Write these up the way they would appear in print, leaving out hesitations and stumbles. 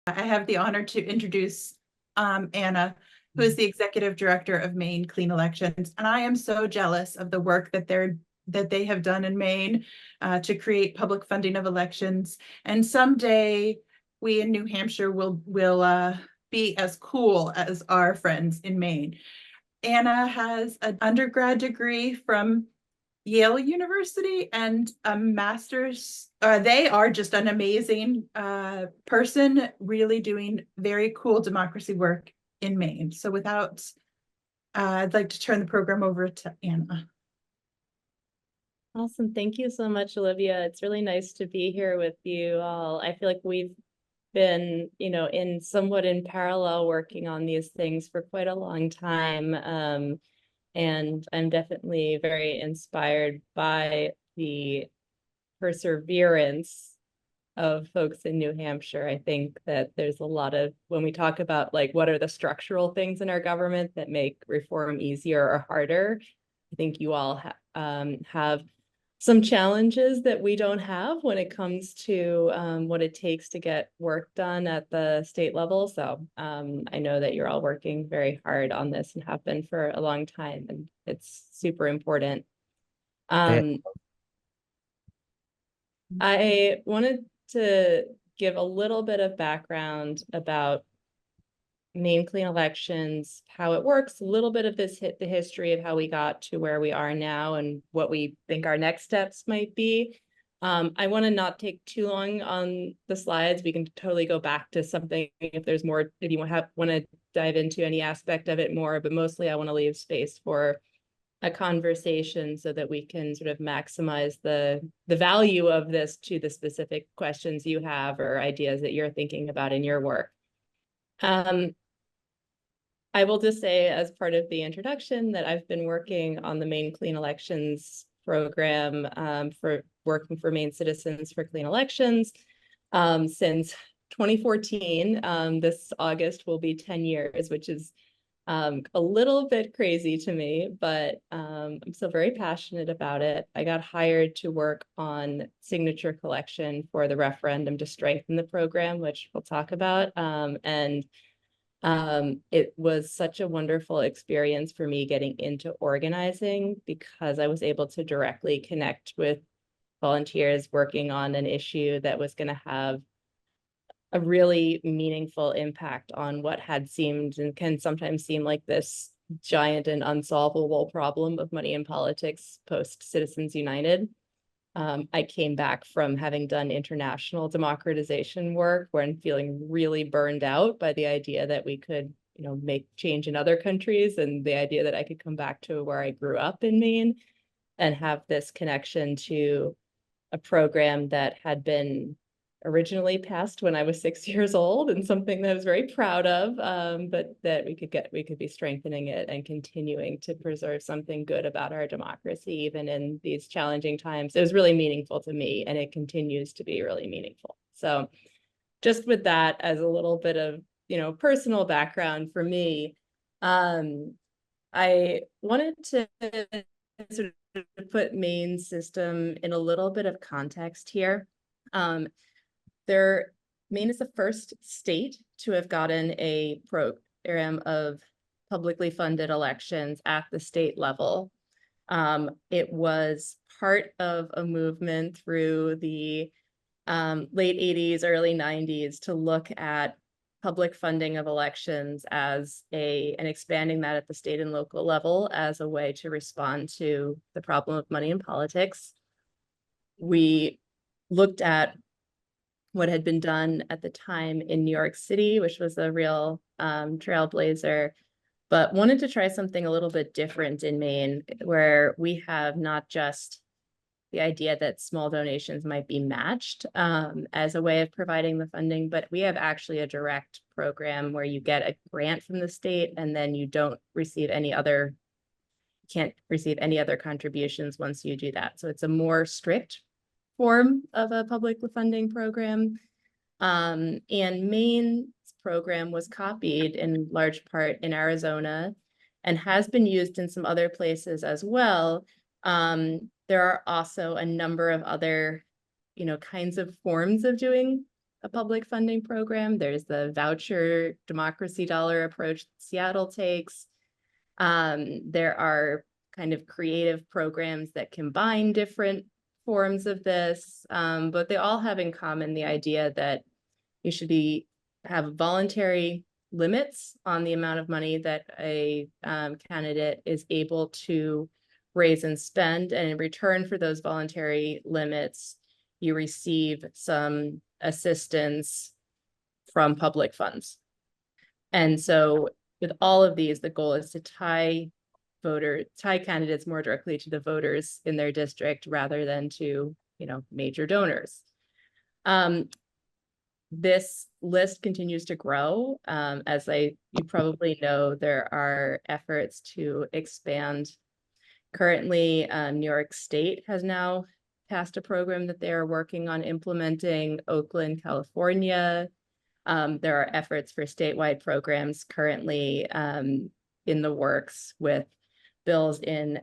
I have the honor to introduce Anna, who is the executive director of Maine Clean Elections, and I am so jealous of the work that they have done in Maine to create public funding of elections. And someday we in New Hampshire will be as cool as our friends in Maine. Anna has an undergrad degree from Yale University and a master's. They are just an amazing person, really doing very cool democracy work in Maine. So I'd like to turn the program over to Anna. Awesome. Thank you so much, Olivia. It's really nice to be here with you all. I feel like we've been, somewhat in parallel working on these things for quite a long time. And I'm definitely very inspired by the perseverance of folks in New Hampshire. I think that there's a lot of, when we talk about like what are the structural things in our government that make reform easier or harder, I think you all have some challenges that we don't have when it comes to what it takes to get work done at the state level. So I know that you're all working very hard on this and have been for a long time, and it's super important. I wanted to give a little bit of background about Maine Clean Elections, how it works, a little bit of the history of how we got to where we are now and what we think our next steps might be. I want to not take too long on the slides. We can totally go back to something if there's more, if you want to dive into any aspect of it more, but mostly I want to leave space for a conversation so that we can sort of maximize the value of this to the specific questions you have or ideas that you're thinking about in your work. I will just say as part of the introduction that I've been working on the Maine Clean Elections program for working for Maine citizens for clean elections since 2014. This August will be 10 years, which is a little bit crazy to me, but I'm still very passionate about it. I got hired to work on signature collection for the referendum to strengthen the program, which we'll talk about. It was such a wonderful experience for me getting into organizing because I was able to directly connect with volunteers working on an issue that was going to have a really meaningful impact on what had seemed and can sometimes seem like this giant and unsolvable problem of money in politics post Citizens United. I came back from having done international democratization work where I'm feeling really burned out by the idea that we could, make change in other countries, and the idea that I could come back to where I grew up in Maine and have this connection to a program that had been originally passed when I was 6 years old and something that I was very proud of, but that we could be strengthening it and continuing to preserve something good about our democracy, even in these challenging times. It was really meaningful to me, and it continues to be really meaningful. So just with that as a little bit of, personal background for me, I wanted to sort of put Maine's system in a little bit of context here. Maine is the first state to have gotten a program of publicly funded elections at the state level. It was part of a movement through the late 80s, early 90s to look at public funding of elections and expanding that at the state and local level as a way to respond to the problem of money in politics. We looked at what had been done at the time in New York City, which was a real trailblazer, but wanted to try something a little bit different in Maine, where we have not just the idea that small donations might be matched as a way of providing the funding, but we have actually a direct program where you get a grant from the state and then you can't receive any other contributions once you do that. So it's a more strict form of a public funding program. And Maine's program was copied in large part in Arizona and has been used in some other places as well. There are also a number of other, kinds of forms of doing a public funding program. There's the voucher democracy dollar approach that Seattle takes. There are kind of creative programs that combine different forms of this, but they all have in common the idea that you should have voluntary limits on the amount of money that a candidate is able to raise and spend, and in return for those voluntary limits, you receive some assistance from public funds. And so with all of these, the goal is to tie candidates more directly to the voters in their district rather than to, major donors. This list continues to grow. As you probably know, there are efforts to expand. Currently, New York State has now passed a program that they are working on implementing. Oakland, California. There are efforts for statewide programs currently in the works with bills in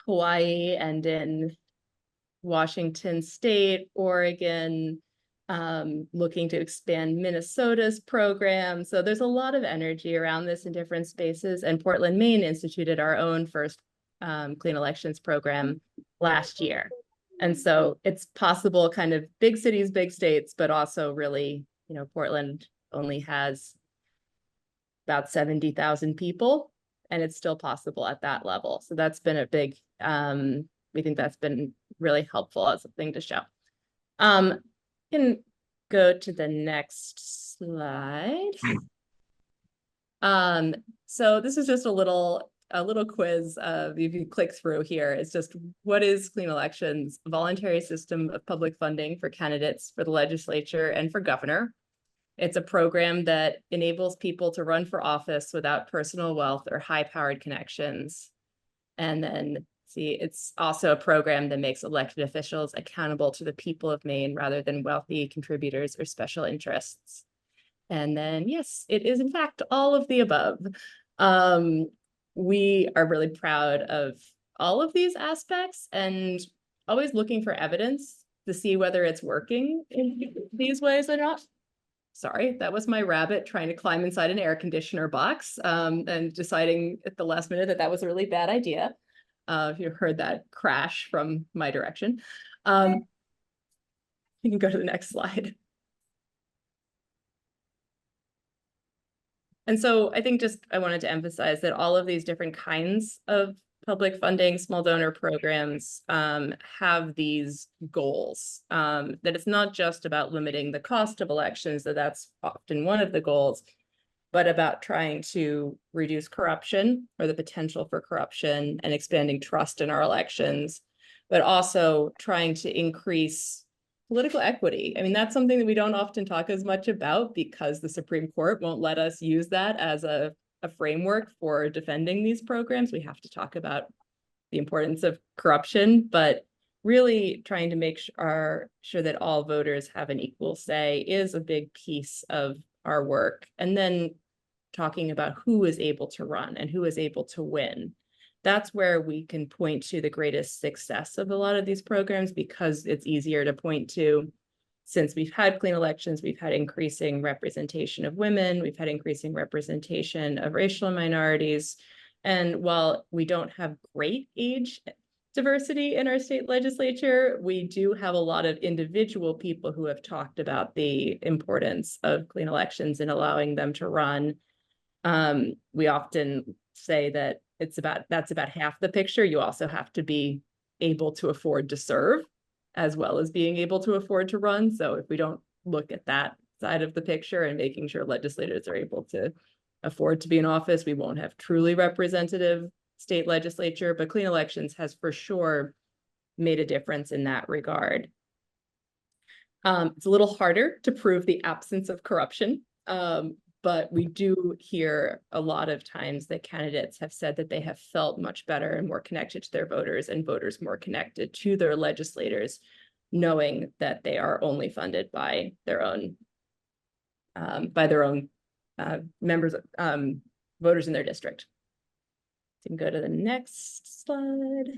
Hawaii and in Washington State, Oregon, looking to expand Minnesota's program. So there's a lot of energy around this in different spaces. And Portland, Maine instituted our own first clean elections program last year. And so it's possible, kind of big cities, big states, but also really, Portland only has about 70,000 people, and it's still possible at that level. So that's been a big, we think that's been really helpful as a thing to show. Can go to the next slide. So this is just a little quiz. If you click through here, it's just, what is Clean Elections? A voluntary system of public funding for candidates for the legislature and for governor. It's a program that enables people to run for office without personal wealth or high-powered connections. And then it's also a program that makes elected officials accountable to the people of Maine rather than wealthy contributors or special interests. And then, yes, it is in fact all of the above. We are really proud of all of these aspects and always looking for evidence to see whether it's working in these ways or not. Sorry, that was my rabbit trying to climb inside an air conditioner box and deciding at the last minute that was a really bad idea. If you heard that crash from my direction. You can go to the next slide. And so I think I wanted to emphasize that all of these different kinds of public funding, small donor programs have these goals, that it's not just about limiting the cost of elections, that's often one of the goals, but about trying to reduce corruption or the potential for corruption and expanding trust in our elections, but also trying to increase political equity. I mean, that's something that we don't often talk as much about because the Supreme Court won't let us use that as a framework for defending these programs. We have to talk about the importance of corruption, but really trying to make sure that all voters have an equal say is a big piece of our work. And then talking about who is able to run and who is able to win. That's where we can point to the greatest success of a lot of these programs, because it's easier to point to. Since we've had clean elections, we've had increasing representation of women, we've had increasing representation of racial minorities. And while we don't have great age diversity in our state legislature, we do have a lot of individual people who have talked about the importance of clean elections and allowing them to run. We often say that that's about half the picture. You also have to be able to afford to serve as well as being able to afford to run. So if we don't look at that side of the picture and making sure legislators are able to afford to be in office, we won't have truly representative state legislature. But clean elections has for sure made a difference in that regard. It's a little harder to prove the absence of corruption, but we do hear a lot of times that candidates have said that they have felt much better and more connected to their voters, and voters more connected to their legislators, knowing that they are only funded by their own members, voters in their district. You can go to the next slide.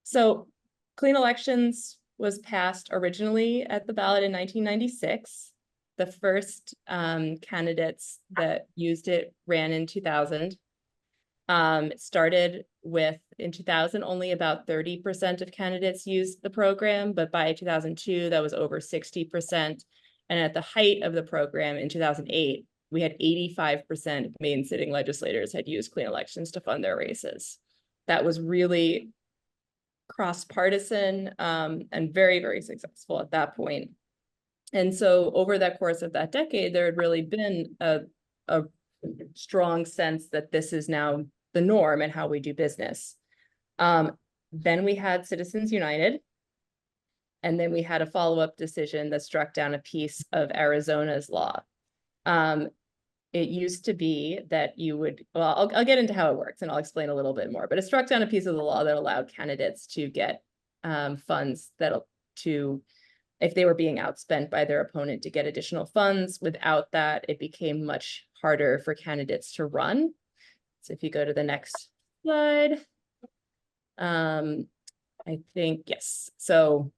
So clean elections was passed originally at the ballot in 1996. The first candidates that used it ran in 2000. It started with, in 2000, only about 30% of candidates used the program, but by 2002, that was over 60%. And at the height of the program in 2008, we had 85% of Maine sitting legislators had used clean elections to fund their races. That was really cross-partisan and very, very successful at that point. And so over that course of that decade, there had really been a strong sense that this is now the norm and how we do business. Then we had Citizens United, and then we had a follow-up decision that struck down a piece of Arizona's law. It used to be that you would, well, I'll get into how it works and I'll explain a little bit more, but it struck down a piece of the law that allowed candidates to get funds if they were being outspent by their opponent, to get additional funds. Without that, it became much harder for candidates to run. So if you go to the next slide, I think, yes. So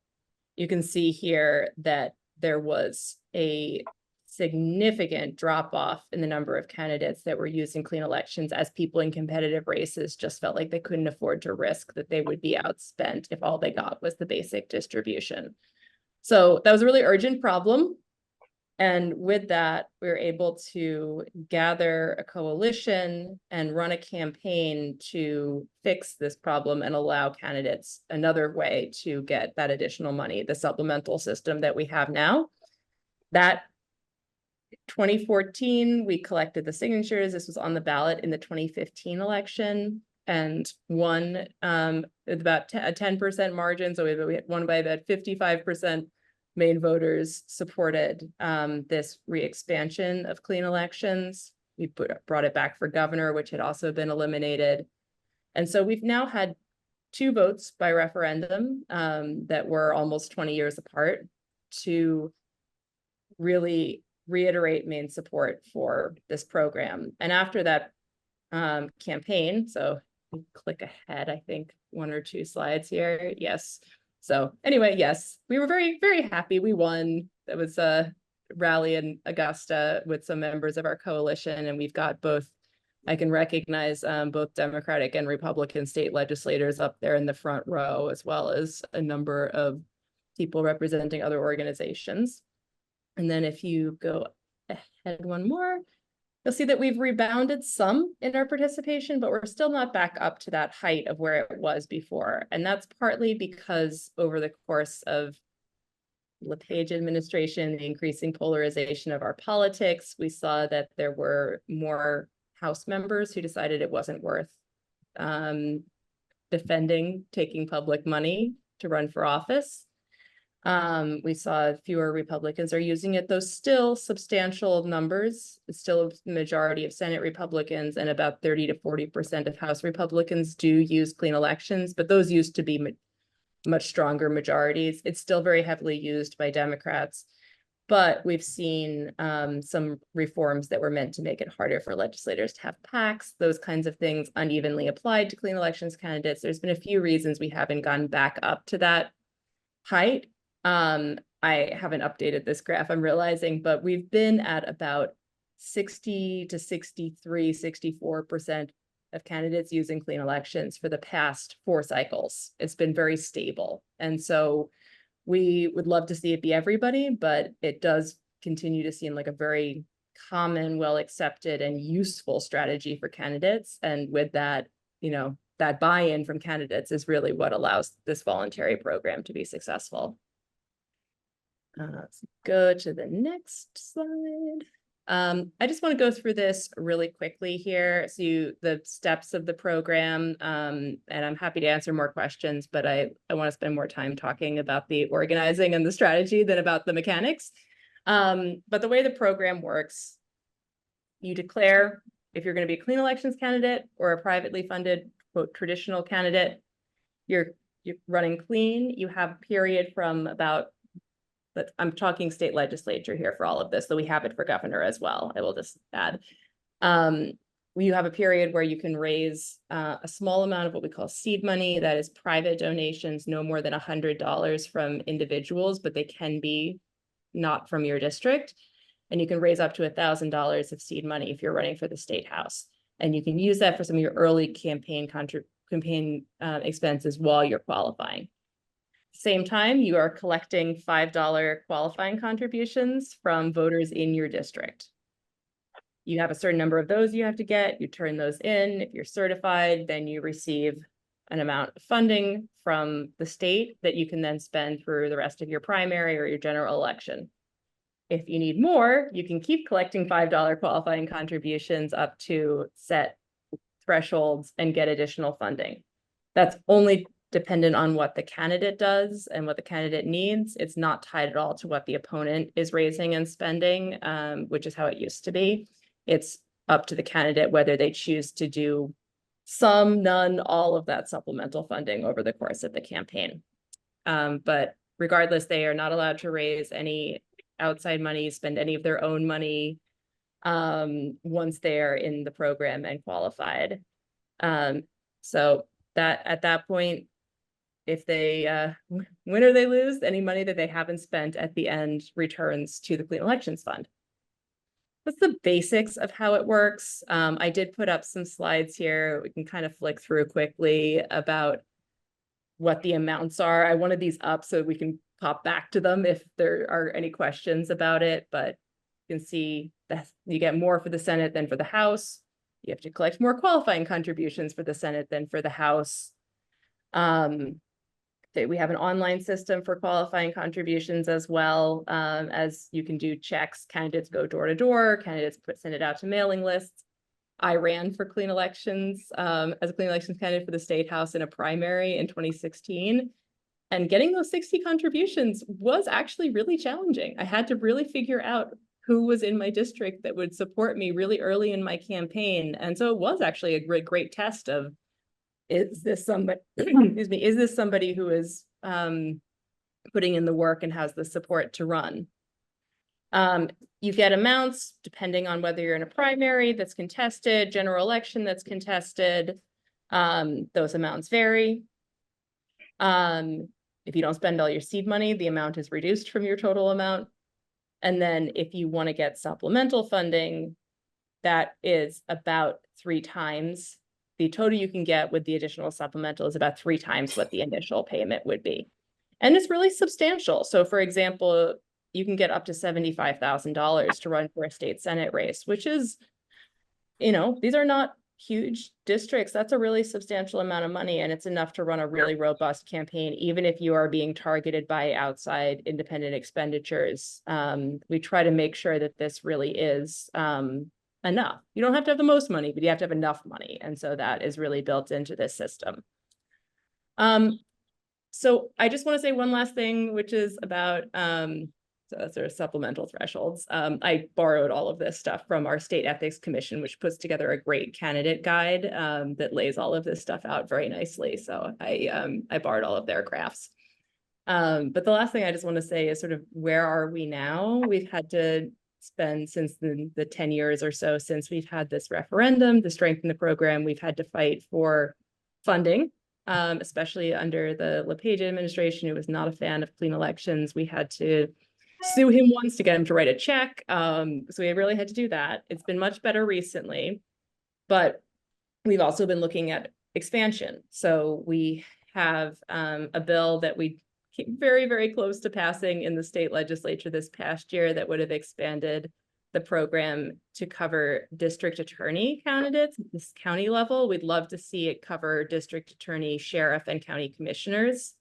you can see here that there was a significant drop off in the number of candidates that were using clean elections, as people in competitive races just felt like they couldn't afford to risk that they would be outspent if all they got was the basic distribution. So that was a really urgent problem. And with that, we were able to gather a coalition and run a campaign to fix this problem and allow candidates another way to get that additional money, the supplemental system that we have now. That 2014, we collected the signatures. This was on the ballot in the 2015 election and won about a 10% margin. So we had won by about 55%. Maine voters supported this re-expansion of clean elections. We brought it back for governor, which had also been eliminated. And so we've now had 2 votes by referendum that were almost 20 years apart to really reiterate Maine's support for this program. And after that campaign, so click ahead, I think 1 or 2 slides here. Yes. So anyway, yes, we were very, very happy. We won. It was a rally in Augusta with some members of our coalition, and we've got both, I can recognize both Democratic and Republican state legislators up there in the front row, as well as a number of people representing other organizations. And then if you go ahead 1 more, you'll see that we've rebounded some in our participation, but we're still not back up to that height of where it was before. And that's partly because over the course of LePage administration, the increasing polarization of our politics, we saw that there were more House members who decided it wasn't worth defending taking public money to run for office. We saw fewer Republicans are using it, though still substantial numbers. It's still a majority of Senate Republicans and about 30 to 40% of House Republicans do use clean elections, but those used to be much stronger majorities. It's still very heavily used by Democrats, but we've seen some reforms that were meant to make it harder for legislators to have PACs, those kinds of things unevenly applied to clean elections candidates. There's been a few reasons we haven't gone back up to that height. I haven't updated this graph, I'm realizing, but we've been at about 60 to 63, 64% of candidates using clean elections for the past 4 cycles. It's been very stable. And so we would love to see it be everybody, but it does continue to seem like a very common, well-accepted and useful strategy for candidates. And with that, that buy-in from candidates is really what allows this voluntary program to be successful. Let's go to the next slide. I just want to go through this really quickly here. So the steps of the program, and I'm happy to answer more questions, but I want to spend more time talking about the organizing and the strategy than about the mechanics. But the way the program works, you declare if you're going to be a clean elections candidate or a privately funded, quote, traditional candidate, you're running clean. You have a period from about, but I'm talking state legislature here for all of this, though we have it for governor as well. I will just add. you have a period where you can raise a small amount of what we call seed money. That is private donations, no more than $100 from individuals, but they can be not from your district. And you can raise up to $1,000 of seed money if you're running for the state house. And you can use that for some of your early campaign expenses while you're qualifying. Same time, you are collecting $5 qualifying contributions from voters in your district. You have a certain number of those you have to get, you turn those in. If you're certified, then you receive an amount of funding from the state that you can then spend through the rest of your primary or your general election. If you need more, you can keep collecting $5 qualifying contributions up to set thresholds and get additional funding. That's only dependent on what the candidate does and what the candidate needs. It's not tied at all to what the opponent is raising and spending, which is how it used to be. It's up to the candidate whether they choose to do some, none, all of that supplemental funding over the course of the campaign. But regardless, they are not allowed to raise any outside money, spend any of their own money once they're in the program and qualified. So that at that point, if they win or they lose, any money that they haven't spent at the end returns to the Clean Elections Fund. That's the basics of how it works. I did put up some slides here. We can kind of flick through quickly about what the amounts are. I wanted these up so we can pop back to them if there are any questions about it, but you can see that you get more for the Senate than for the House. You have to collect more qualifying contributions for the Senate than for the House. We have an online system for qualifying contributions as well, as you can do checks. Candidates go door to door, candidates send it out to mailing lists. I ran for clean elections as a clean elections candidate for the state house in a primary in 2016. And getting those 60 contributions was actually really challenging. I had to really figure out who was in my district that would support me really early in my campaign. And so it was actually a great test of, is this somebody, excuse me, is this somebody who is putting in the work and has the support to run? You get amounts depending on whether you're in a primary that's contested, general election that's contested. Those amounts vary. If you don't spend all your seed money, the amount is reduced from your total amount. And then if you want to get supplemental funding, that is about 3 times. The total you can get with the additional supplemental is about 3 times what the initial payment would be. And it's really substantial. So for example, you can get up to $75,000 to run for a state Senate race, which is, you know, these are not huge districts. That's a really substantial amount of money, and it's enough to run a really robust campaign, even if you are being targeted by outside independent expenditures. We try to make sure that this really is enough. You don't have to have the most money, but you have to have enough money. And so that is really built into this system. So I just want to say one last thing, which is about so that's sort of supplemental thresholds. I borrowed all of this stuff from our state ethics commission, which puts together a great candidate guide that lays all of this stuff out very nicely. So I borrowed all of their graphs. But the last thing I just want to say is sort of, where are we now? We've had to spend, since the 10 years or so since we've had this referendum to strengthen the program, we've had to fight for funding, especially under the LePage administration, who was not a fan of clean elections. We had to sue him once to get him to write a check. So we really had to do that. It's been much better recently, but we've also been looking at expansion. So we have a bill that we came very, very close to passing in the state legislature this past year that would have expanded the program to cover district attorney candidates at this county level. We'd love to see it cover district attorney, sheriff, and county commissioners.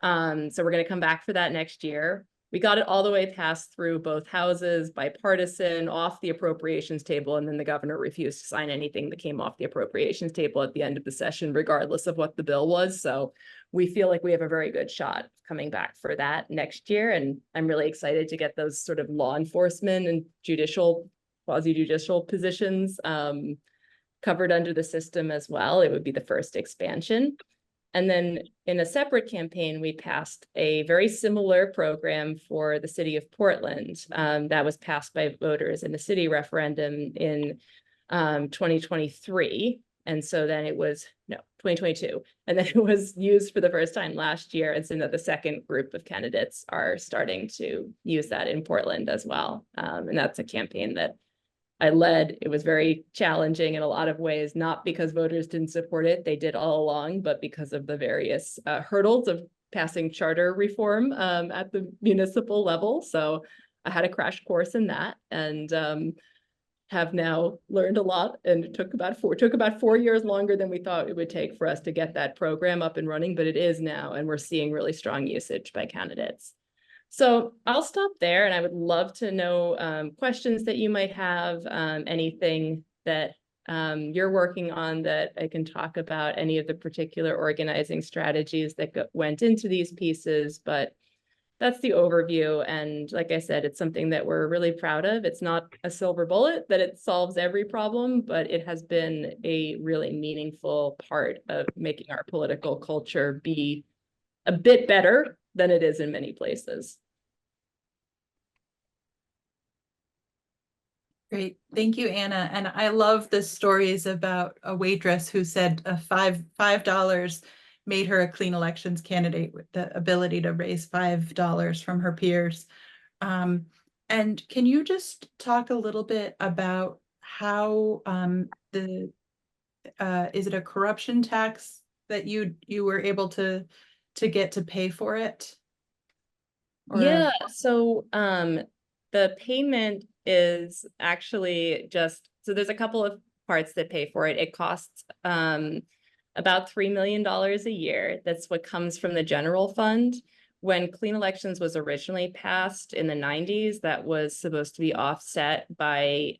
So we're going to come back for that next year. We got it all the way passed through both houses, bipartisan, off the appropriations table, and then the governor refused to sign anything that came off the appropriations table at the end of the session, regardless of what the bill was. So we feel like we have a very good shot coming back for that next year. And I'm really excited to get those sort of law enforcement and judicial, quasi-judicial positions covered under the system as well. It would be the first expansion. And then in a separate campaign, we passed a very similar program for the city of Portland that was passed by voters in the city referendum in 2023. And so then it was, no, 2022. And then it was used for the first time last year. And so now the second group of candidates are starting to use that in Portland as well. And that's a campaign that I led. It was very challenging in a lot of ways, not because voters didn't support it, they did all along, but because of the various hurdles of passing charter reform at the municipal level. So I had a crash course in that, and have now learned a lot. And it took about 4 years longer than we thought it would take for us to get that program up and running, but it is now, and we're seeing really strong usage by candidates. So I'll stop there, and I would love to know questions that you might have, anything that you're working on that I can talk about, any of the particular organizing strategies that went into these pieces. But that's the overview. And like I said, it's something that we're really proud of. It's not a silver bullet that it solves every problem, but it has been a really meaningful part of making our political culture be a bit better than it is in many places. Great. Thank you, Anna. And I love the stories about a waitress who said $5 made her a clean elections candidate, with the ability to raise $5 from her peers. And can you just talk a little bit about how is it a corruption tax that you were able to get to pay for it? Or yeah, so the payment is actually just, so there's a couple of parts that pay for it. It costs about $3 million a year. That's what comes from the general fund. When clean elections was originally passed in the 90s, that was supposed to be offset by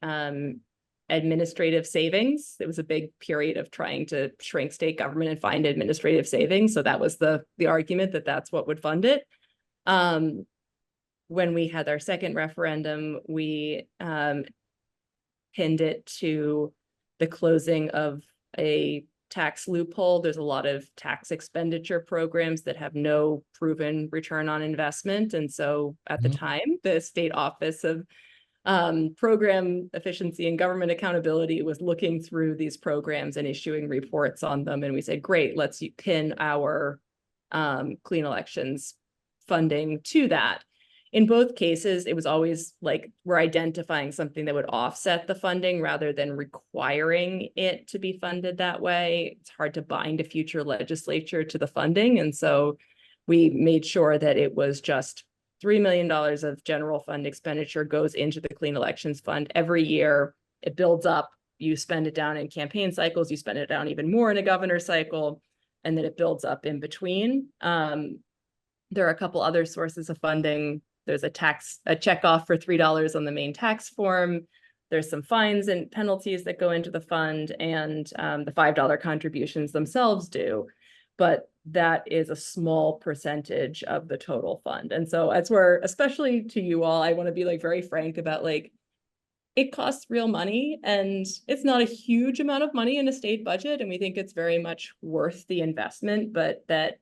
administrative savings. It was a big period of trying to shrink state government and find administrative savings. So that was the argument that that's what would fund it. When we had our second referendum, we pinned it to the closing of a tax loophole. There's a lot of tax expenditure programs that have no proven return on investment. And so at the time, the State Office of Program Efficiency and Government Accountability was looking through these programs and issuing reports on them. And we said, great, let's pin our clean elections funding to that. In both cases, it was always like we're identifying something that would offset the funding rather than requiring it to be funded that way. It's hard to bind a future legislature to the funding. And so we made sure that it was just $3 million of general fund expenditure goes into the Clean Elections Fund every year. It builds up. You spend it down in campaign cycles. You spend it down even more in a governor cycle, and then it builds up in between. There are a couple other sources of funding. There's a checkoff for $3 on the Maine tax form. There's some fines and penalties that go into the fund, and the $5 contributions themselves do. But that is a small percentage of the total fund. And so as we're, especially to you all, I want to be like very frank about like, it costs real money, and it's not a huge amount of money in a state budget. And we think it's very much worth the investment, but that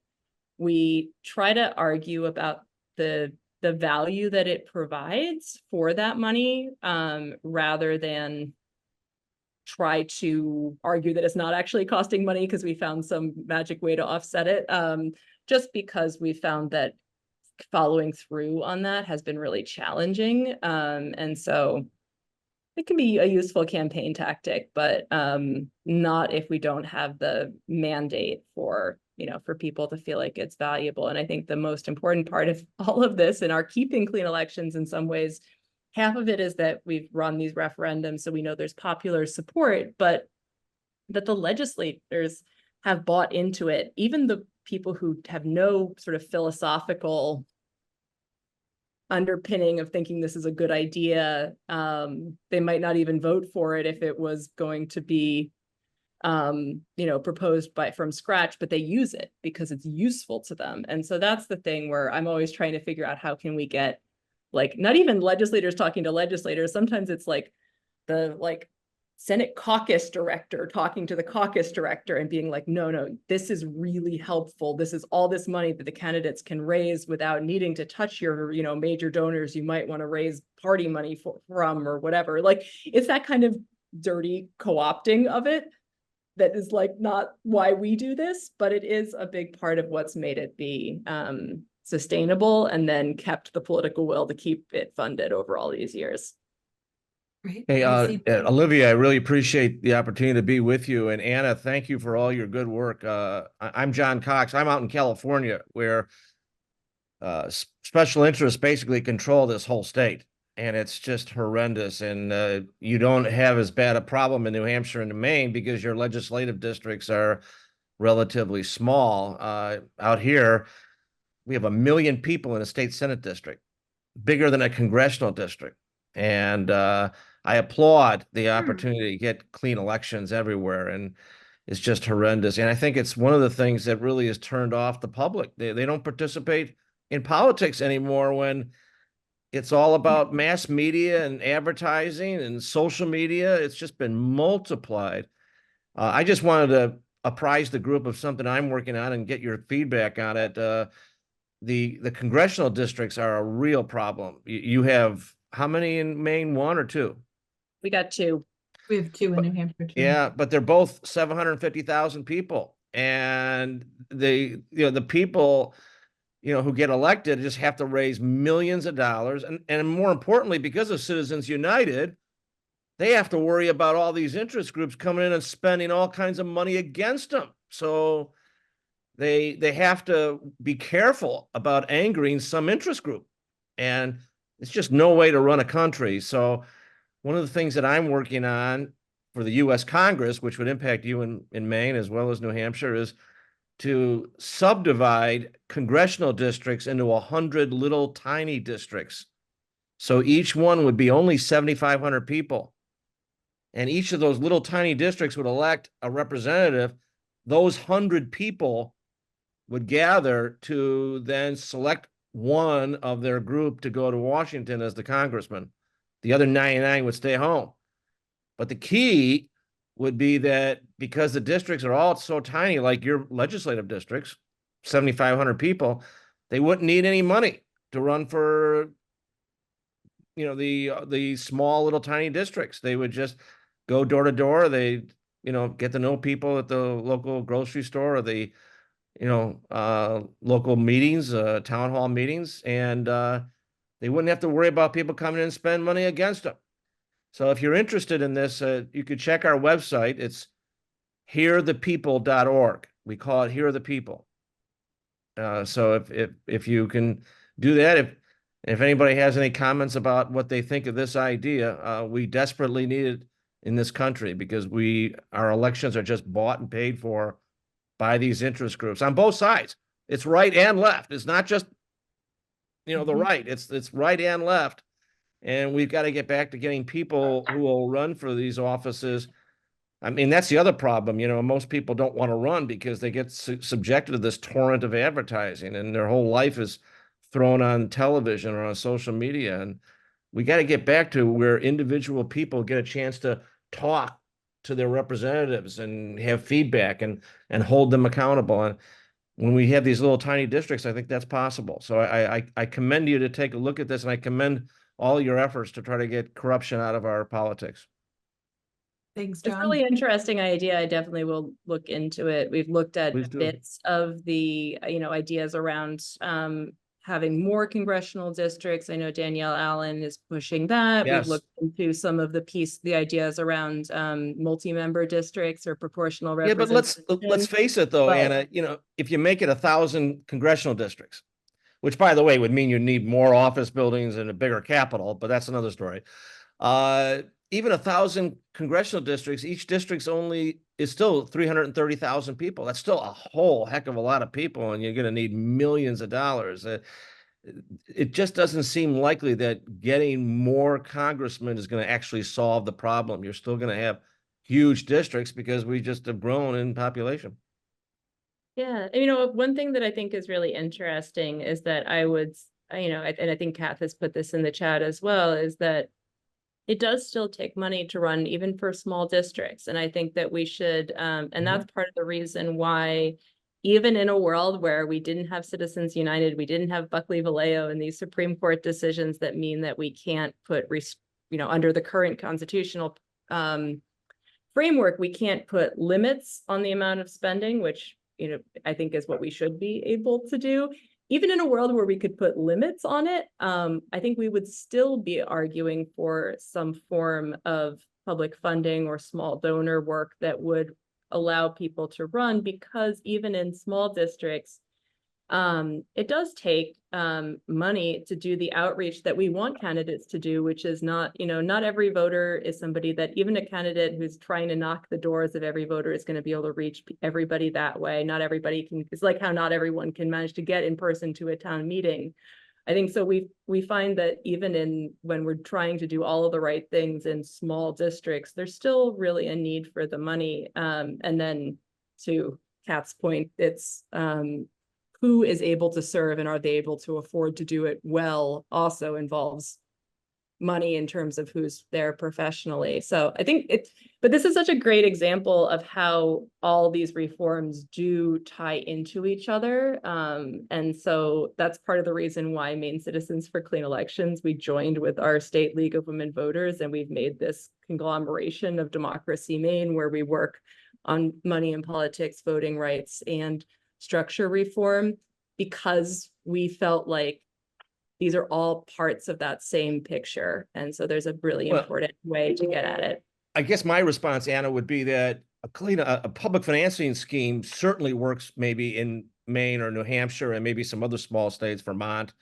we try to argue about the value that it provides for that money, rather than try to argue that it's not actually costing money because we found some magic way to offset it. Just because we found that following through on that has been really challenging. And so it can be a useful campaign tactic, but not if we don't have the mandate for, for people to feel like it's valuable. And I think the most important part of all of this in our keeping clean elections in some ways, half of it is that we've run these referendums, so we know there's popular support, but that the legislators have bought into it. Even the people who have no sort of philosophical underpinning of thinking this is a good idea, they might not even vote for it if it was going to be proposed from scratch, but they use it because it's useful to them. And so that's the thing where I'm always trying to figure out how can we get, like, not even legislators talking to legislators. Sometimes it's like the Senate caucus director talking to the caucus director and being like, no, this is really helpful. This is all this money that the candidates can raise without needing to touch your, major donors you might want to raise party money from or whatever. Like, it's that kind of dirty co-opting of it that is like not why we do this, but it is a big part of what's made it be sustainable and then kept the political will to keep it funded over all these years. Right. Hey, I see. Olivia, I really appreciate the opportunity to be with you. And Anna, thank you for all your good work. I'm John Cox. I'm out in California where special interests basically control this whole state. And it's just horrendous. And you don't have as bad a problem in New Hampshire and Maine because your legislative districts are relatively small. Out here, we have 1 million people in a state Senate district, bigger than a congressional district. And I applaud the opportunity to get clean elections everywhere. And it's just horrendous. And I think it's one of the things that really has turned off the public. They don't participate in politics anymore when it's all about mass media and advertising and social media. It's just been multiplied. I just wanted to apprise the group of something I'm working on and get your feedback on it. The congressional districts are a real problem. You have how many in Maine? 1 or 2? We got 2. We have 2 in New Hampshire too. Yeah, but they're both 750,000 people. And the people, who get elected just have to raise millions of dollars. And more importantly, because of Citizens United, they have to worry about all these interest groups coming in and spending all kinds of money against them. So they have to be careful about angering some interest group. And it's just no way to run a country. So one of the things that I'm working on for the U.S. Congress, which would impact you in Maine as well as New Hampshire, is to subdivide congressional districts into 100 little tiny districts. So each one would be only 7,500 people. And each of those little tiny districts would elect a representative. Those 100 people would gather to then select one of their group to go to Washington as the congressman. The other 99 would stay home. But the key would be that because the districts are all so tiny, like your legislative districts, 7,500 people, they wouldn't need any money to run for, the small little tiny districts. They would just go door to door. They, get to know people at the local grocery store or the, local meetings, town hall meetings, and they wouldn't have to worry about people coming in and spend money against them. So if you're interested in this, you could check our website. It's hearthepeople.org. We call it Hear the People. So if you can do that, if anybody has any comments about what they think of this idea, we desperately need it in this country because our elections are just bought and paid for by these interest groups on both sides. It's right and left. It's not just, the right. It's right and left. And we've got to get back to getting people who will run for these offices. I mean, that's the other problem. Most people don't want to run because they get subjected to this torrent of advertising and their whole life is thrown on television or on social media. And we got to get back to where individual people get a chance to talk to their representatives and have feedback and hold them accountable. And when we have these little tiny districts, I think that's possible. So I commend you to take a look at this, and I commend all your efforts to try to get corruption out of our politics. Thanks, It's John. really interesting idea. I definitely will look into it. We've looked at Please do. bits of the, ideas around having more congressional districts. I know Danielle Allen is pushing that. Yes. We've looked into some of the ideas around multi-member districts or proportional Yeah, but representation. let's face it though, But- Anna, if you make it 1,000 congressional districts, which by the way would mean you need more office buildings and a bigger capital, but that's another story. Even 1,000 congressional districts, each district's only is still 330,000 people. That's still a whole heck of a lot of people, and you're going to need millions of dollars. It just doesn't seem likely that getting more congressmen is going to actually solve the problem. You're still going to have huge districts because we just have grown in population. Yeah, one thing that I think is really interesting is that and I think Kath has put this in the chat as well, is that it does still take money to run even for small districts. And I think that we should, and that's part of the reason why, even in a world where we didn't have Citizens United, we didn't have Buckley Vallejo and these Supreme Court decisions that mean that we can't put, under the current constitutional framework, we can't put limits on the amount of spending, which, you know, I think is what we should be able to do. Even in a world where we could put limits on it, I think we would still be arguing for some form of public funding or small donor work that would allow people to run, because even in small districts, it does take money to do the outreach that we want candidates to do, which is not, you know, not every voter is somebody that, even a candidate who's trying to knock the doors of every voter is going to be able to reach everybody that way. Not everybody can, it's like how not everyone can manage to get in person to a town meeting. I think so we find that even when we're trying to do all of the right things in small districts, there's still really a need for the money. And then to Kat's point, it's who is able to serve and are they able to afford to do it well also involves money in terms of who's there professionally. So I think but this is such a great example of how all these reforms do tie into each other. And so that's part of the reason why Maine Citizens for Clean Elections, we joined with our state League of Women Voters, and we've made this conglomeration of Democracy Maine, where we work on money in politics, voting rights, and structure reform, because we felt like these are all parts of that same picture. And so there's a really important way to get at it. I guess my response, Anna, would be that a public financing scheme certainly works maybe in Maine or New Hampshire and maybe some other small states, Vermont.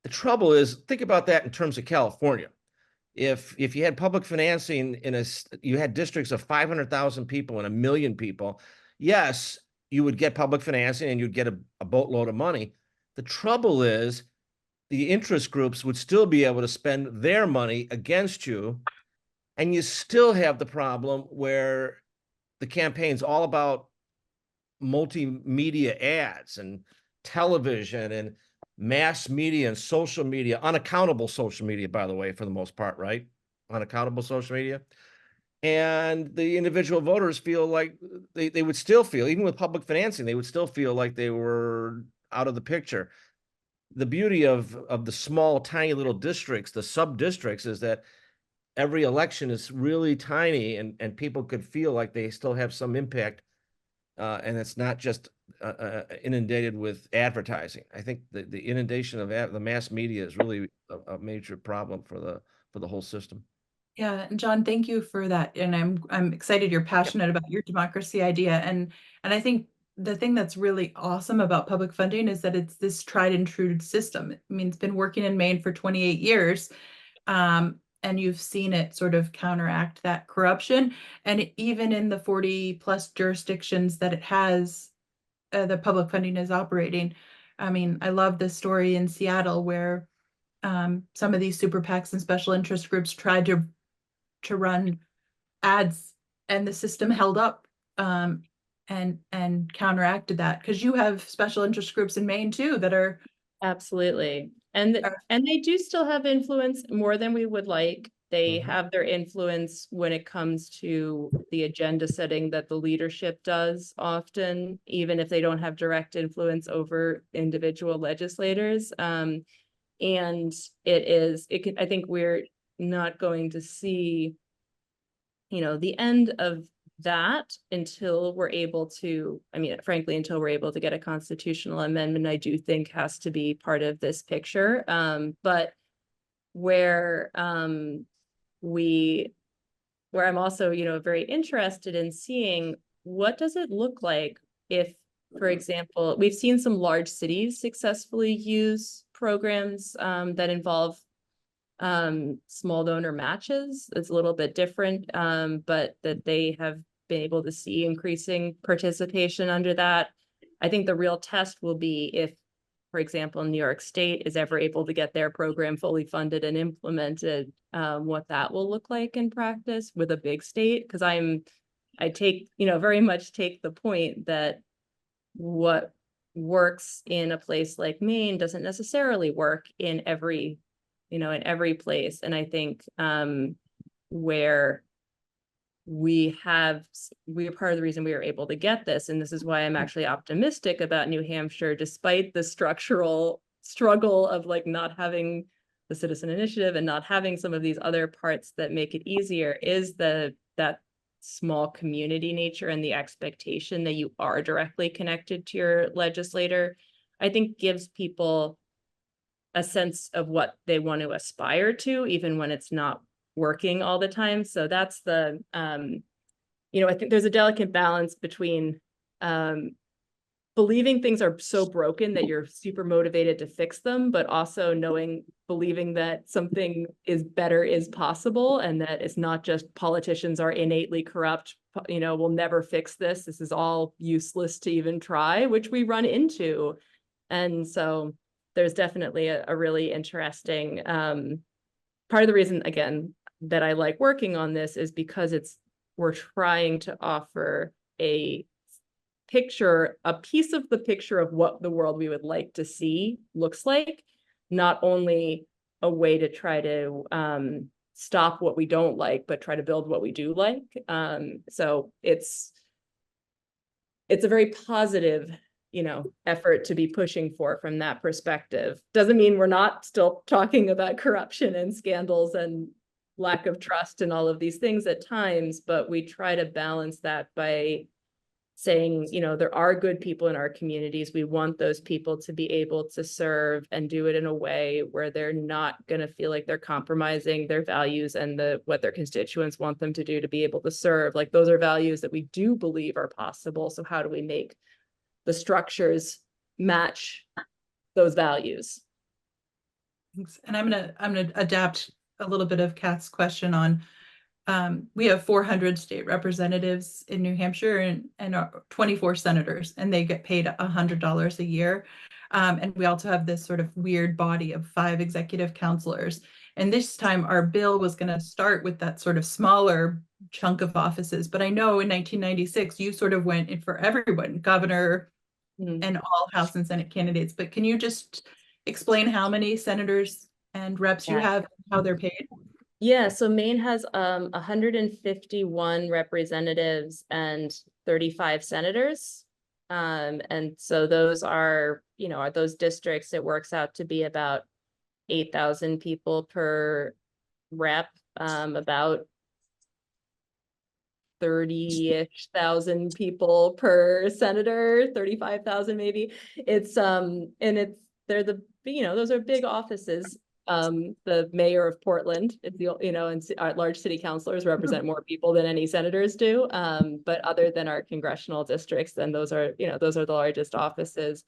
The trouble is, think about that in terms of California. If you had public financing you had districts of 500,000 people and 1 million people, yes, you would get public financing and you'd get a boatload of money. The trouble is the interest groups would still be able to spend their money against you. And you still have the problem where the campaign's all about multimedia ads and television and mass media and social media, unaccountable social media, by the way, for the most part, right? Unaccountable social media. And the individual voters feel like they would still feel, even with public financing, they would still feel like they were out of the picture. The beauty of the small, tiny little districts, the sub districts, is that every election is really tiny, and people could feel like they still have some impact, and it's not just inundated with advertising. I think the inundation of the mass media is really a major problem for the whole system. Yeah, and John, thank you for that. And I'm excited you're passionate about your democracy idea. And I think the thing that's really awesome about public funding is that it's this tried and true system. I mean, it's been working in Maine for 28 years. And you've seen it sort of counteract that corruption. And even in the 40 plus jurisdictions that it has, the public funding is operating. I mean, I love this story in Seattle where some of these super PACs and special interest groups tried to run ads, and the system held up and counteracted that, because you have special interest groups in Maine too that are Absolutely. And they do still have influence more than we would like. They have their influence when it comes to the agenda setting that the leadership does often, even if they don't have direct influence over individual legislators. And I think we're not going to see, you know, the end of that until we're able to, I mean, frankly, until we're able to get a constitutional amendment, I do think has to be part of this picture. But where I'm also, you know, very interested in seeing what does it look like if, for example, we've seen some large cities successfully use programs that involve small donor matches. It's a little bit different, but that they have been able to see increasing participation under that. I think the real test will be if, for example, New York State is ever able to get their program fully funded and implemented, what that will look like in practice with a big state. Because I take, you know, very much take the point that what works in a place like Maine doesn't necessarily work in every, you know, in every place. And I think where we're part of the reason we were able to get this, and this is why I'm actually optimistic about New Hampshire, despite the structural struggle of like not having the citizen initiative and not having some of these other parts that make it easier is that small community nature and the expectation that you are directly connected to your legislator, I think gives people a sense of what they want to aspire to, even when it's not working all the time. So that's the, I think there's a delicate balance between believing things are so broken that you're super motivated to fix them, but also believing that something is possible, and that it's not just politicians are innately corrupt, we'll never fix this. This is all useless to even try, which we run into. And so there's definitely a really interesting, part of the reason, again, that I like working on this is because we're trying to offer a piece of the picture of what the world we would like to see looks like, not only a way to try to stop what we don't like, but try to build what we do like. So it's a very positive, effort to be pushing for from that perspective. Doesn't mean we're not still talking about corruption and scandals and lack of trust and all of these things at times, but we try to balance that by saying, there are good people in our communities. We want those people to be able to serve and do it in a way where they're not going to feel like they're compromising their values and what their constituents want them to do to be able to serve. Like, those are values that we do believe are possible. So how do we make the structures match those values? Thanks. And I'm gonna adapt a little bit of Kath's question on, we have 400 state representatives in New Hampshire and 24 senators, and they get paid $100 a year. And we also have this sort of weird body of 5 executive counselors. And this time our bill was going to start with that sort of smaller chunk of offices. But I know in 1996, you sort of went in for everyone, governor and all House and Senate candidates. But can you just explain how many senators and reps you have, and how they're paid? Yeah, so Maine has 151 representatives and 35 senators. And so those are those districts, it works out to be about 8,000 people per rep, about 30-ish thousand people per senator, 35,000 maybe. They're those are big offices. The mayor of Portland, it's and our large city councilors represent more people than any senators do. But other than our congressional districts, then those are the largest offices.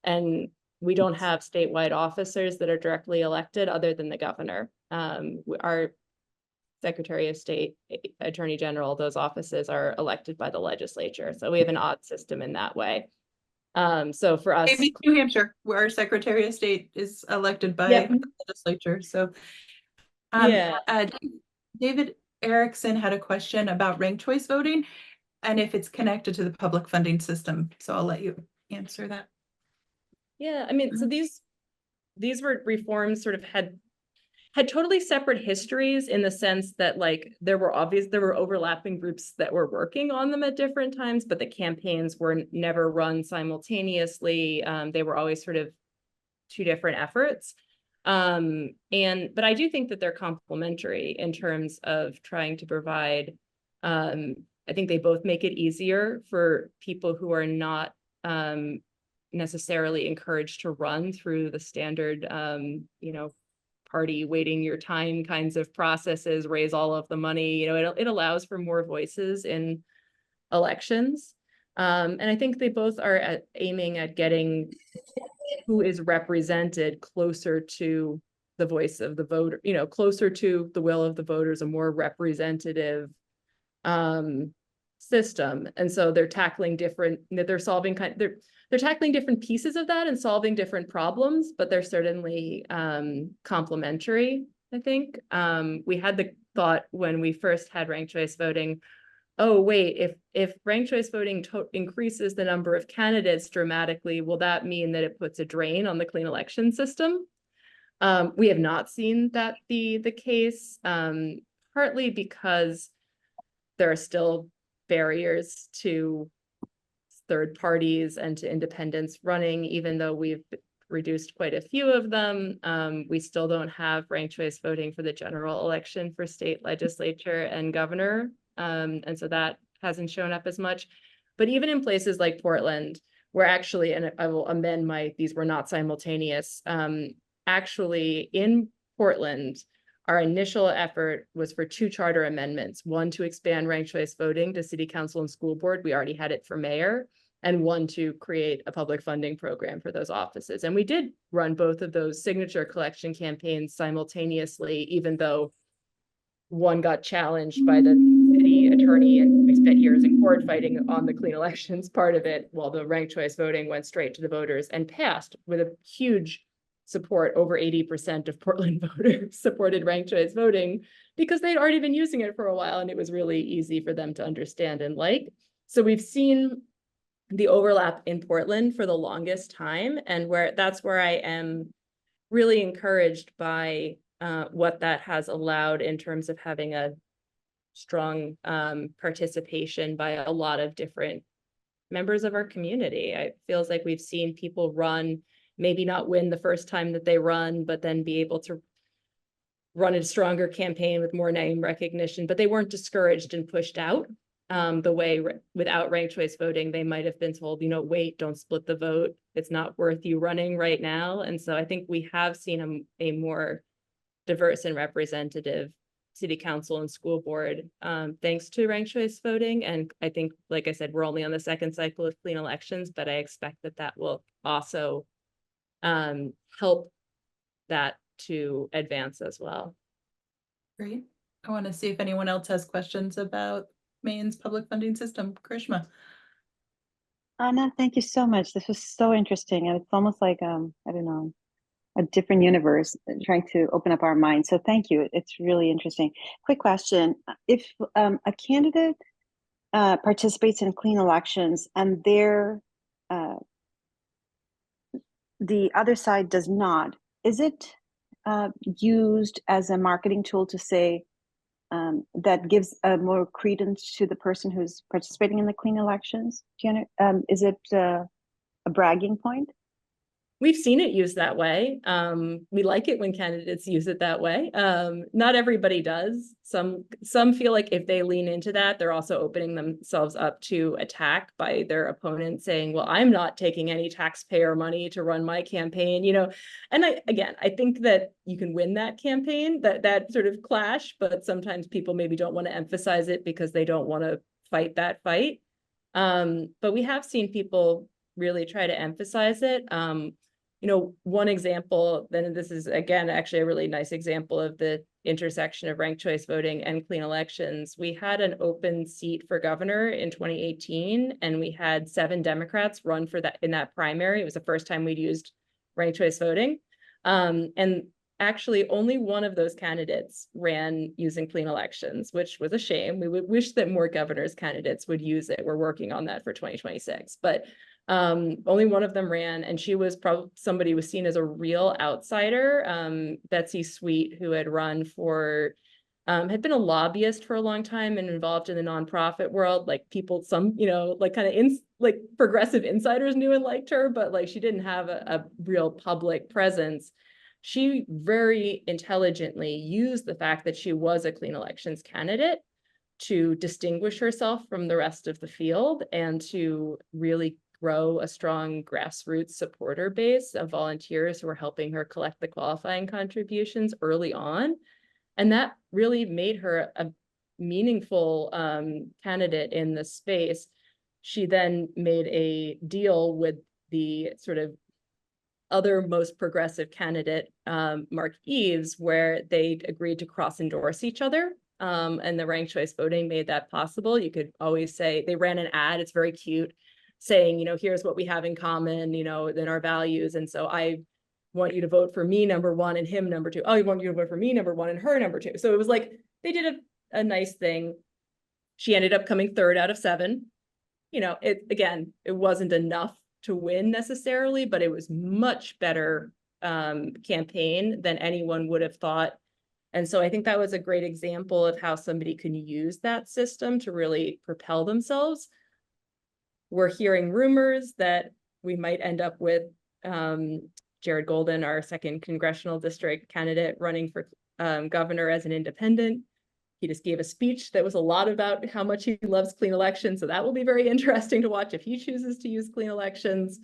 And we don't have statewide officers that are directly elected other than the governor. Our Secretary of State, Attorney General, those offices are elected by the legislature. So we have an odd system in that way. So for us, Maybe New Hampshire, where our Secretary of State is elected by the legislature. So David Erickson had a question about ranked choice voting and if it's connected to the public funding system. So I'll let you answer that. Yeah, I mean, so these were reforms sort of had totally separate histories, in the sense that, like, there were overlapping groups that were working on them at different times, but the campaigns were never run simultaneously. They were always sort of 2 different efforts. But I do think that they're complementary in terms of trying to provide, I think they both make it easier for people who are not necessarily encouraged to run through the standard, party waiting your time kinds of processes, raise all of the money. It allows for more voices in elections. And I think they both are aiming at getting who is represented closer to the voice of the voter, closer to the will of the voters, a more representative system. And so they're tackling they're tackling different pieces of that and solving different problems, but they're certainly complementary, I think. We had the thought when we first had ranked choice voting, oh, wait, if ranked choice voting increases the number of candidates dramatically, will that mean that it puts a drain on the clean election system? We have not seen that be the case, partly because there are still barriers to third parties and to independents running, even though we've reduced quite a few of them. We still don't have ranked choice voting for the general election for state legislature and governor. And so that hasn't shown up as much. But even in places like Portland, where actually, and I will amend these were not simultaneous. Actually, in Portland, our initial effort was for 2 charter amendments, one to expand ranked choice voting to city council and school board. We already had it for mayor, and one to create a public funding program for those offices. And we did run both of those signature collection campaigns simultaneously, even though one got challenged by the city attorney, and we spent years in court fighting on the clean elections part of it, while the ranked choice voting went straight to the voters and passed with a huge support. Over 80% of Portland voters supported ranked choice voting because they'd already been using it for a while, and it was really easy for them to understand and like. So we've seen the overlap in Portland for the longest time, and that's where I am really encouraged by what that has allowed in terms of having a strong participation by a lot of different members of our community. It feels like we've seen people run, maybe not win the first time that they run, but then be able to run a stronger campaign with more name recognition, but they weren't discouraged and pushed out the way without ranked choice voting, they might have been told, wait, don't split the vote. It's not worth you running right now. And so I think we have seen a more diverse and representative city council and school board, thanks to ranked choice voting. And I think, like I said, we're only on the 2nd cycle of clean elections, but I expect that will also help that to advance as well. Great. I want to see if anyone else has questions about Maine's public funding system. Krishma. Anna, thank you so much. This was so interesting. And it's almost like, I don't know, a different universe, trying to open up our minds. So thank you. It's really interesting. Quick question. If a candidate participates in clean elections and the other side does not, is it used as a marketing tool to say that gives more credence to the person who's participating in the clean elections? Is it a bragging point? We've seen it used that way. We like it when candidates use it that way. Not everybody does. Some feel like if they lean into that, they're also opening themselves up to attack by their opponent, saying, well, I'm not taking any taxpayer money to run my campaign, And I think that you can win that campaign, that sort of clash, but sometimes people maybe don't want to emphasize it because they don't want to fight that fight. But we have seen people really try to emphasize it. One example, then this is, again, actually a really nice example of the intersection of ranked choice voting and clean elections. We had an open seat for governor in 2018, and we had 7 Democrats run for that in that primary. It was the first time we'd used ranked choice voting. And actually only one of those candidates ran using clean elections, which was a shame. We would wish that more governors candidates would use it. We're working on that for 2026, but only one of them ran, and she was probably somebody who was seen as a real outsider. Betsy Sweet, who had run for, had been a lobbyist for a long time and involved in the nonprofit world. Like people, like kind of progressive insiders knew and liked her, but like she didn't have a real public presence. She very intelligently used the fact that she was a clean elections candidate to distinguish herself from the rest of the field and to really grow a strong grassroots supporter base of volunteers who were helping her collect the qualifying contributions early on. And that really made her a meaningful candidate in the space. She then made a deal with the sort of other most progressive candidate, Mark Eves, where they agreed to cross-endorse each other. And the ranked choice voting made that possible. You could always say, they ran an ad, it's very cute, saying, here's what we have in common, then our values. And so I want you to vote for me, number 1, and him, number 2. Oh, I want you to vote for me, number 1, and her, number 2. So it was like, they did a nice thing. She ended up coming 3rd out of 7. It wasn't enough to win necessarily, but it was much better campaign than anyone would have thought. And so I think that was a great example of how somebody can use that system to really propel themselves. We're hearing rumors that we might end up with Jared Golden, our second congressional district candidate, running for governor as an independent. He just gave a speech that was a lot about how much he loves clean elections. So that will be very interesting to watch if he chooses to use clean elections.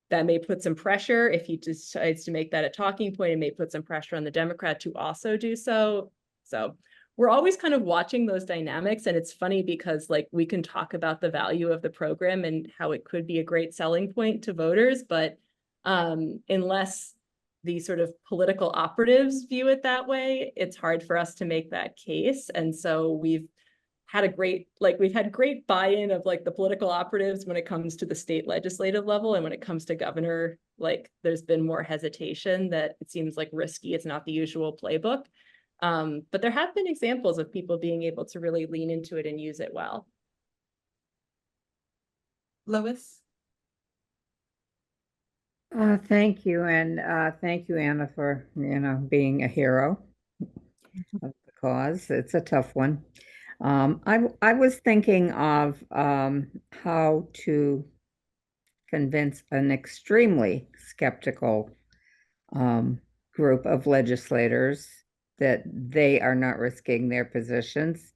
That may put some pressure if he decides to make that a talking point. It may put some pressure on the Democrat to also do so. So we're always kind of watching those dynamics. And it's funny because like we can talk about the value of the program and how it could be a great selling point to voters, but unless the sort of political operatives view it that way, it's hard for us to make that case. And so we've had great buy-in of like the political operatives when it comes to the state legislative level. And when it comes to governor, like there's been more hesitation that it seems like risky. It's not the usual playbook. But there have been examples of people being able to really lean into it and use it well. Lois? Thank you. And thank you, Anna, for, being a hero of the cause. It's a tough one. I was thinking of how to convince an extremely skeptical group of legislators that they are not risking their positions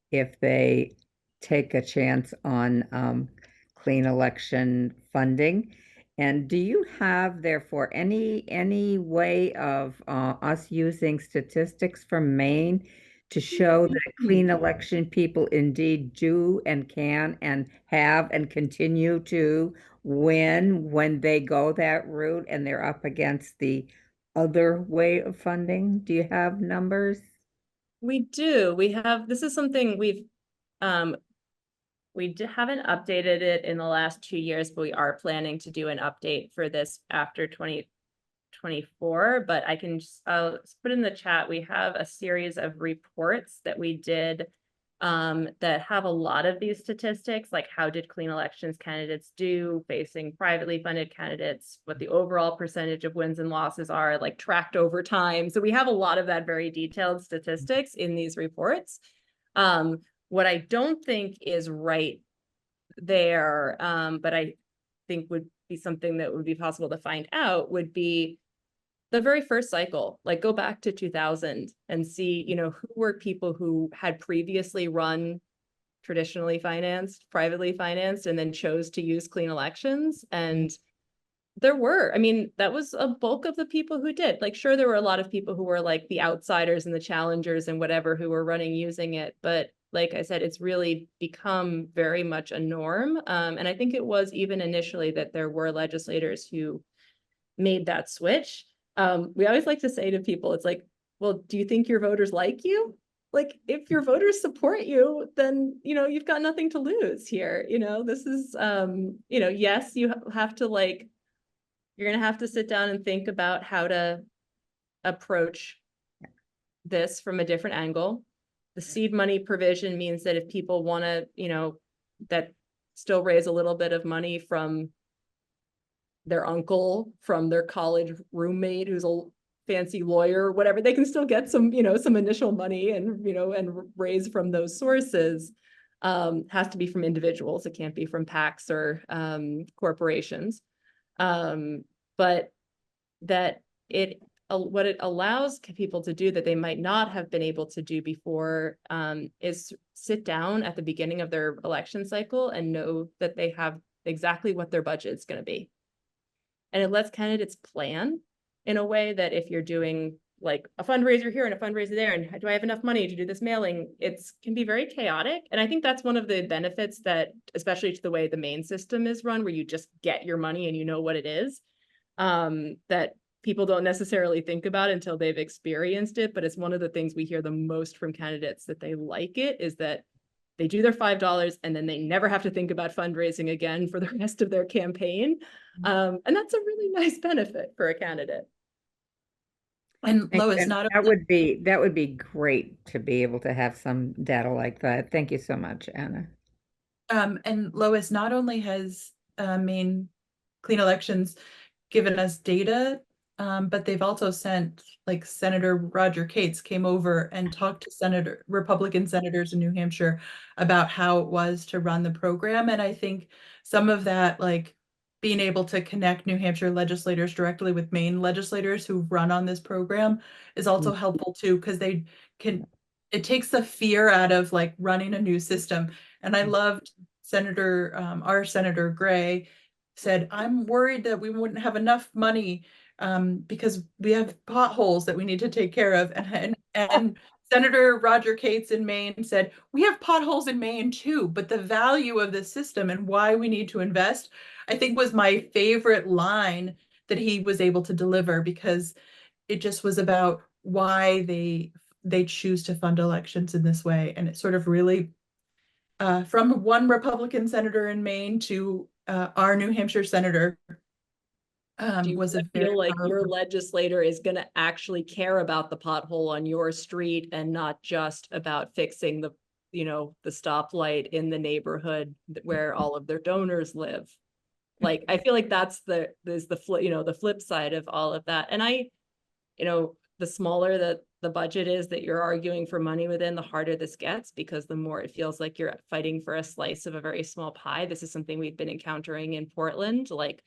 if they take a chance on clean election funding. And do you have, therefore, any way of us using statistics from Maine to show that clean election people indeed do and can and have and continue to win when they go that route and they're up against the other way of funding? Do you have numbers? We do. This is something haven't updated it in the last 2 years, but we are planning to do an update for this after 2024. But I can just put in the chat. We have a series of reports that we did that have a lot of these statistics, like how did clean elections candidates do facing privately funded candidates, what the overall percentage of wins and losses are, like tracked over time. So we have a lot of that very detailed statistics in these reports. What I don't think is right there, but I think would be something that would be possible to find out, would be the very first cycle. Like go back to 2000 and see, who were people who had previously run traditionally financed, privately financed, and then chose to use clean elections. And that was a bulk of the people who did. Like, sure, there were a lot of people who were like the outsiders and the challengers and whatever who were running using it. But like I said, it's really become very much a norm. And I think it was even initially that there were legislators who made that switch. We always like to say to people, it's like, well, do you think your voters like you? Like, if your voters support you, then, you've got nothing to lose here. This is, yes, you have to you're going to have to sit down and think about how to approach this from a different angle. The seed money provision means that if people want to, that still raise a little bit of money from their uncle, from their college roommate who's a fancy lawyer, whatever, they can still get some, some initial money and, and raise from those sources. Has to be from individuals. It can't be from PACs or corporations. But that what it allows people to do that they might not have been able to do before is sit down at the beginning of their election cycle and know that they have exactly what their budget is going to be. And it lets candidates plan in a way that if you're doing like a fundraiser here and a fundraiser there, and do I have enough money to do this mailing? It can be very chaotic. And I think that's one of the benefits that, especially to the way the Maine system is run, where you just get your money and you know what it is, that people don't necessarily think about until they've experienced it. But it's one of the things we hear the most from candidates that they like it, is that they do their $5 and then they never have to think about fundraising again for the rest of their campaign. And that's a really nice benefit for a candidate. And Lois, not that would be great to be able to have some data like that. Thank you so much, Anna. and Lois, not only has Maine Clean Elections given us data, but they've also sent, like, Senator Roger Cates came over and talked to Republican senators in New Hampshire about how it was to run the program. And I think some of that, like, being able to connect New Hampshire legislators directly with Maine legislators who run on this program is also helpful too, because they can, it takes the fear out of like running a new system. And I loved our Senator Gray said, I'm worried that we wouldn't have enough money because we have potholes that we need to take care of. And Senator Roger Cates in Maine said, we have potholes in Maine too, but the value of the system and why we need to invest, I think was my favorite line that he was able to deliver, because it just was about why they choose to fund elections in this way. And it sort of really, from one Republican senator in Maine to our New Hampshire senator, Do you was a very feel like your powerful. legislator is going to actually care about the pothole on your street and not just about fixing the, you know, the stoplight in the neighborhood where all of their donors live? Like, I feel like there's the flip, you know, the flip side of all of that. And you know, the smaller that the budget is that you're arguing for money within, the harder this gets, because the more it feels like you're fighting for a slice of a very small pie. This is something we've been encountering in Portland. Like,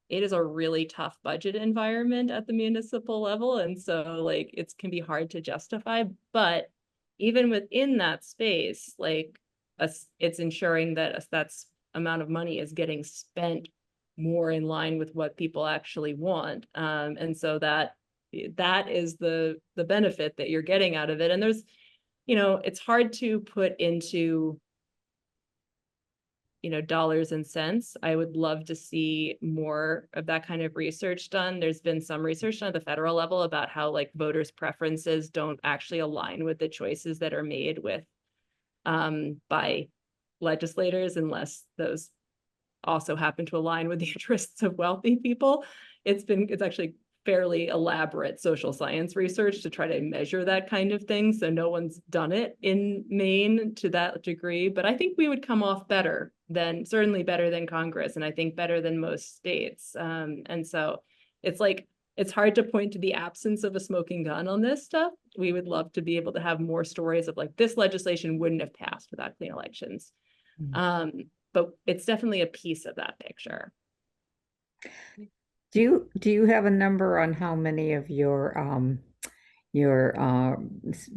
it is a really tough budget environment at the municipal level. And so like, it can be hard to justify, but even within that space, like it's ensuring that that's amount of money is getting spent more in line with what people actually want. And so that is the benefit that you're getting out of it. And there's, you know, it's hard to put into, you know, dollars and cents. I would love to see more of that kind of research done. There's been some research done at the federal level about how like voters' preferences don't actually align with the choices that are made with by legislators, unless those also happen to align with the interests of wealthy people. It's actually fairly elaborate social science research to try to measure that kind of thing. So no one's done it in Maine to that degree, but I think we would come off better than, certainly better than Congress, and I think better than most states. And so it's like, it's hard to point to the absence of a smoking gun on this stuff. We would love to be able to have more stories of like, this legislation wouldn't have passed without clean elections. But it's definitely a piece of that picture. Do you have a number on how many of your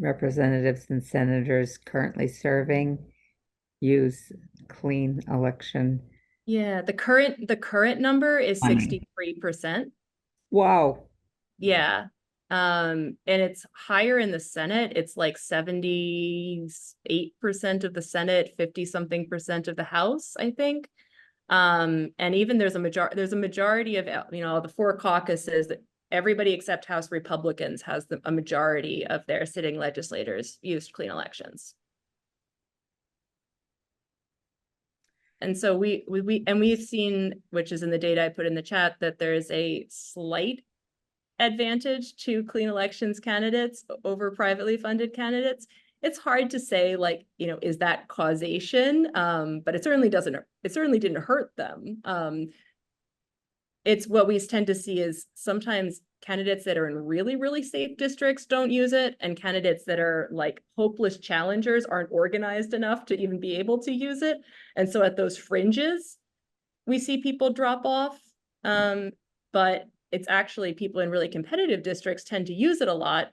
representatives and senators currently serving use clean election? Yeah, the current number is 63%. Wow. Yeah. And it's higher in the Senate. It's like 78% of the Senate, 50-something% of the House, I think. And even there's a majority of, you know, the 4 caucuses that everybody except House Republicans has a majority of their sitting legislators used clean elections. And so we've seen, which is in the data I put in the chat, that there is a slight advantage to clean elections candidates over privately funded candidates. It's hard to say, like, you know, is that causation? But it certainly didn't hurt them. It's what we tend to see is sometimes candidates that are in really, really safe districts don't use it, and candidates that are like hopeless challengers aren't organized enough to even be able to use it. And so at those fringes, we see people drop off. But it's actually people in really competitive districts tend to use it a lot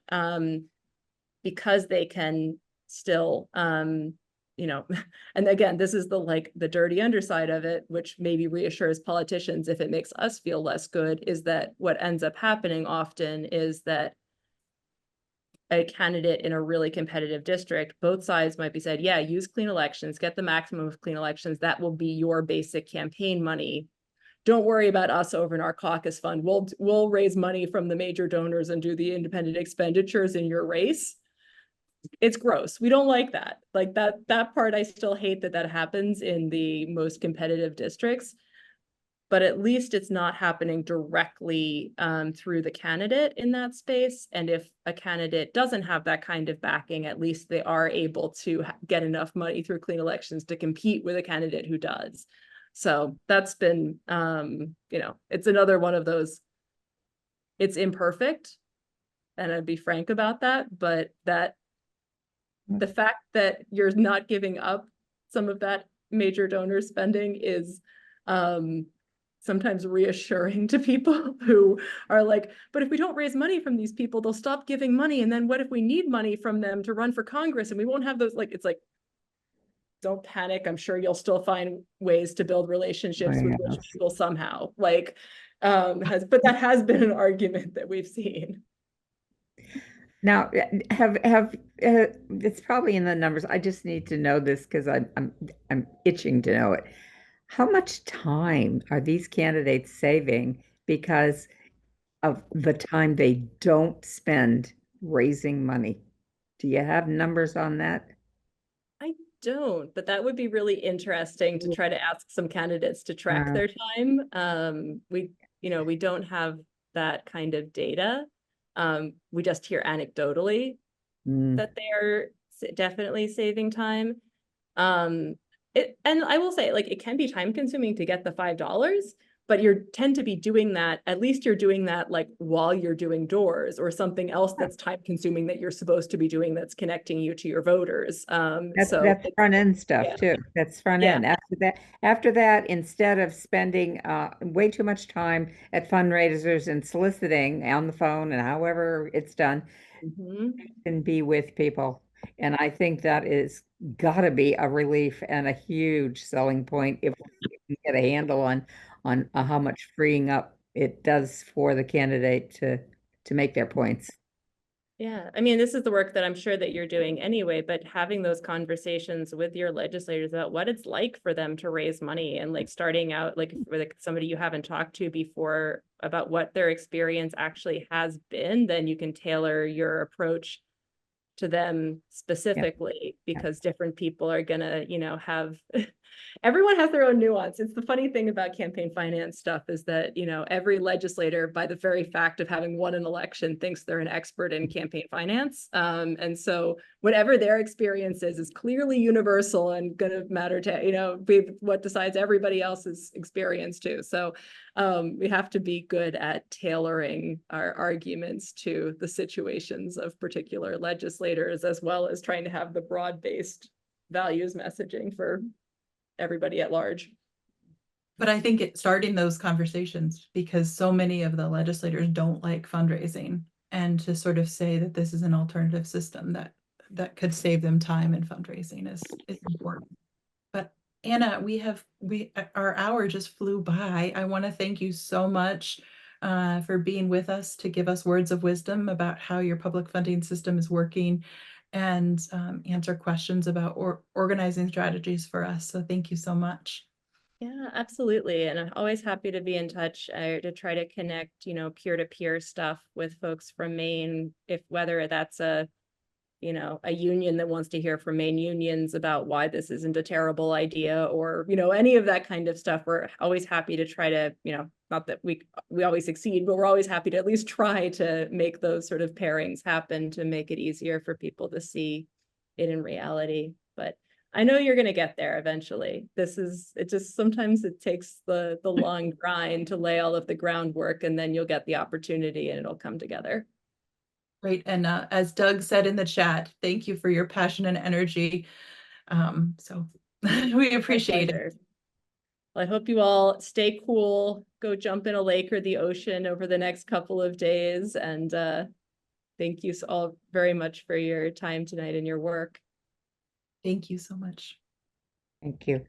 because they can still, you know, and again, this is the dirty underside of it, which maybe reassures politicians if it makes us feel less good, is that what ends up happening often is that a candidate in a really competitive district, both sides might be said, yeah, use clean elections, get the maximum of clean elections. That will be your basic campaign money. Don't worry about us over in our caucus fund. We'll raise money from the major donors and do the independent expenditures in your race. It's gross. We don't like that. Like that part, I still hate that happens in the most competitive districts, but at least it's not happening directly through the candidate in that space. And if a candidate doesn't have that kind of backing, at least they are able to get enough money through clean elections to compete with a candidate who does. So that's been, you know, it's another one of those, it's imperfect, and I'd be frank about that, but that the fact that you're not giving up some of that major donor spending is sometimes reassuring to people who are like, but if we don't raise money from these people, they'll stop giving money. And then what if we need money from them to run for Congress and we won't have those, like, it's like, don't panic. I'm sure you'll still find ways to build relationships with rich people somehow. Like, but that has been an argument that we've seen. Now, it's probably in the numbers. I just need to know this because I'm itching to know it. How much time are these candidates saving because of the time they don't spend raising money? Do you have numbers on that? I don't, but that would be really interesting to try to ask some candidates to track their time. We don't have that kind of data. We just hear anecdotally that they're definitely saving time. And I will say, like, it can be time consuming to get the $5, but you tend to be doing that, at least you're doing that like while you're doing doors or something else that's time consuming that you're supposed to be doing that's connecting you to your voters. That's So front end stuff yeah. too. That's front Yeah. end. After that, instead of spending way too much time at fundraisers and soliciting on the phone and however it's done, Mhm. you can be with people. And I think that is gotta be a relief and a huge selling point if we can get a handle on how much freeing up it does for the candidate to make their points. Yeah, I mean, this is the work that I'm sure that you're doing anyway, but having those conversations with your legislators about what it's like for them to raise money and like starting out like with somebody you haven't talked to before about what their experience actually has been, then you can tailor your approach to them specifically because different people are gonna, have everyone has their own nuance. It's the funny thing about campaign finance stuff is that, every legislator, by the very fact of having won an election, thinks they're an expert in campaign finance. And so whatever their experience is clearly universal and gonna matter to, be what decides everybody else's experience too. So we have to be good at tailoring our arguments to the situations of particular legislators, as well as trying to have the broad-based values messaging for everybody at large. But I think it's starting those conversations because so many of the legislators don't like fundraising, and to sort of say that this is an alternative system that could save them time in fundraising is important. But Anna, our hour just flew by. I want to thank you so much for being with us to give us words of wisdom about how your public funding system is working and answer questions about organizing strategies for us. So thank you so much. Yeah, absolutely. And I'm always happy to be in touch to try to connect, peer-to-peer stuff with folks from Maine, if whether that's a union that wants to hear from Maine unions about why this isn't a terrible idea or, any of that kind of stuff. We're always happy to try to, not that we always succeed, but we're always happy to at least try to make those sort of pairings happen to make it easier for people to see it in reality. But I know you're going to get there eventually. Sometimes it takes the long grind to lay all of the groundwork, and then you'll get the opportunity and it'll come together. Great. And as Doug said in the chat, thank you for your passion and energy. So we appreciate it. Well, I hope you all stay cool, go jump in a lake or the ocean over the next couple of days. And thank you all very much for your time tonight and your work. Thank you so much. Thank you.